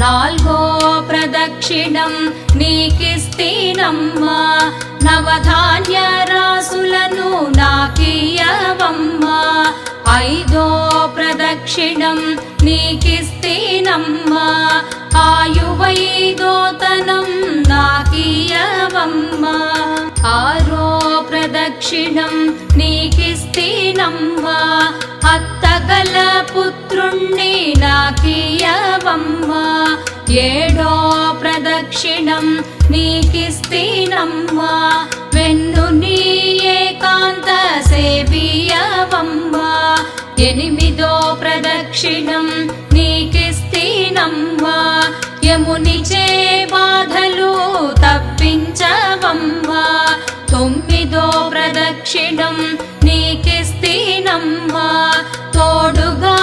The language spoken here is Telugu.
నాల్గో ప్రదక్షిణం నీకిస్తీనమ్మా నవధాన్య రాసులను నాకియవమ్మా ఐదో ప్రదక్షిణం నీకిస్తీనమ్మా ఆయువైదోతనం నాకియవమ్మా ఆరో ప్రదక్షిణం నీకిస్తీనమ్మా అత్తగల పుత్రుణ్ణి నాకియవమ్మా ఏడో ప్రదక్షిణం నీకిస్తీనమ్మా వెన్ను నీ ఏకాంత సేవియవమ్మా ఎనిమిదో ప్రదక్షిణం నీకిస్తీనమ్మా యమునిచే బాధలు తప్పించవమ్మా తొమ్మిదో ప్రదక్షిణం నీకిస్తీనమ్మా తోడుగా